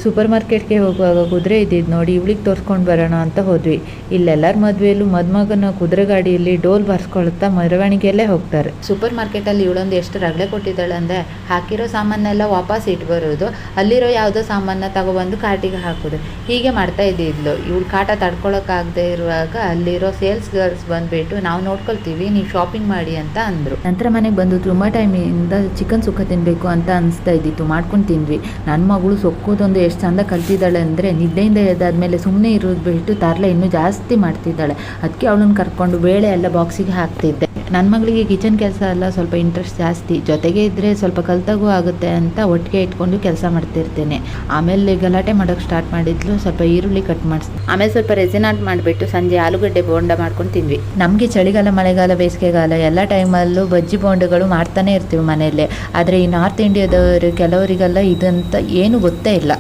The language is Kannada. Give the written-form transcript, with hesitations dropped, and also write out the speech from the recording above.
ಸೂಪರ್ ಮಾರ್ಕೆಟ್ಗೆ ಹೋಗುವಾಗ ಕುದುರೆ ಇದ್ದಿದ್ದು ನೋಡಿ ಇವಳಿಗೆ ತೋರಿಸ್ಕೊಂಡು ಬರೋಣ ಅಂತ ಹೋದ್ವಿ. ಇಲ್ಲೆಲ್ಲರ ಮದುವೆಯಲ್ಲೂ ಮದುಮಗನ ಕುದುರೆ ಗಾಡಿಯಲ್ಲಿ ಡೋಲ್ ಬಾರಿಸ್ಕೊಳ್ತಾ ಮೆರವಣಿಗೆಯಲ್ಲೇ ಹೋಗ್ತಾರೆ. ಸೂಪರ್ ಮಾರ್ಕೆಟಲ್ಲಿ ಇವಳೊಂದು ಎಷ್ಟು ರಗಳೆ ಕೊಟ್ಟಿದ್ದಾಳೆ ಅಂದರೆ ಹಾಕಿರೋ ಸಾಮಾನೆಲ್ಲ ವಾಪಸ್ ಇಟ್ಟು ಬರೋದು, ಅಲ್ಲಿರೋ ಯಾವುದೋ ಸಾಮಾನ ತಗೊಬಂದು ಕಾರ್ಟಿಗೆ ಹಾಕೋದು, ಹೀಗೆ ಮಾಡ್ತಾ ಇದ್ದಿದ್ಲು. ಇವಳು ಕಾಟ ತಡ್ಕೊಳಕ್ಕಾಗದೆ ಇರುವಾಗ ಅಲ್ಲಿರೋ ಸೇಲ್ಸ್ ಗರ್ಲ್ಸ್ ಬಂದುಬಿಟ್ಟು ನಾವು ನೋಡ್ಕೊಳ್ತೀವಿ, ನೀವು ಶಾಪಿಂಗ್ ಮಾಡಿ ಅಂತ ಅಂದರು. ನಂತರ ಮನೆಗೆ ಬಂದು ತುಂಬ ಟೈಮಿಂದ ಚಿಕನ್ ಸುಕ್ಕ ತಿನ್ನಬೇಕು ಅಂತ ಅನಿಸ್ತಾ ಇದ್ದಿತ್ತು, ಮಾಡ್ಕೊಂಡು ತಿಂದ್ವಿ. ನನ್ನ ಮಗಳು ಸೊಕ್ಕೋದೊಂದು ಎಷ್ಟು ಚಂದ ಕಲ್ತಿದ್ದಾಳೆ ಅಂದರೆ ನಿದ್ದೆಯಿಂದ ಎದ್ದಾದ್ಮೇಲೆ ಸುಮ್ಮನೆ ಇರೋದು ಬಿಟ್ಟು ತರಲೆ ಇನ್ನೂ ಜಾಸ್ತಿ ಮಾಡ್ತಿದ್ದಾಳೆ. ಅದಕ್ಕೆ ಅವಳನ್ನು ಕರ್ಕೊಂಡು ಬೇಳೆ ಎಲ್ಲ ಬಾಕ್ಸಿಗೆ ಹಾಕ್ತಿದ್ದೆ. ನನ್ನ ಮಗಳಿಗೆ ಕಿಚನ್ ಕೆಲಸ ಎಲ್ಲ ಸ್ವಲ್ಪ ಇಂಟ್ರೆಸ್ಟ್ ಜಾಸ್ತಿ, ಜೊತೆಗೆ ಇದ್ದರೆ ಸ್ವಲ್ಪ ಕಲ್ತಾಗೂ ಆಗುತ್ತೆ ಅಂತ ಒಟ್ಟಿಗೆ ಇಟ್ಕೊಂಡು ಕೆಲಸ ಮಾಡ್ತಿರ್ತೇನೆ. ಆಮೇಲೆ ಗಲಾಟೆ ಮಾಡೋಕ್ಕೆ ಸ್ಟಾರ್ಟ್ ಮಾಡಿದ್ಲು, ಸ್ವಲ್ಪ ಈರುಳ್ಳಿ ಕಟ್ ಮಾಡಿಸಿ ಆಮೇಲೆ ಸ್ವಲ್ಪ ರೆಸಿನ್ ಆರ್ಟ್ ಮಾಡಿಬಿಟ್ಟು ಸಂಜೆ ಆಲೂಗಡ್ಡೆ ಬೋಂಡ ಮಾಡ್ಕೊಂಡು ತಿಂದ್ವಿ. ನಮಗೆ ಚಳಿಗಾಲ, ಮಳೆಗಾಲ, ಬೇಸಿಗೆಗಾಲ ಎಲ್ಲ ಟೈಮಲ್ಲೂ ಬಜ್ಜಿ ಬೋಂಡಗಳು ಮಾಡ್ತಾನೆ ಇರ್ತೀವಿ ಮನೆಯಲ್ಲೇ. ಆದರೆ ಈ ನಾರ್ತ್ ಇಂಡಿಯಾದವರು ಕೆಲವರಿಗೆಲ್ಲ ಇದಂತ ಏನು ಗೊತ್ತೇ ಇಲ್ಲ.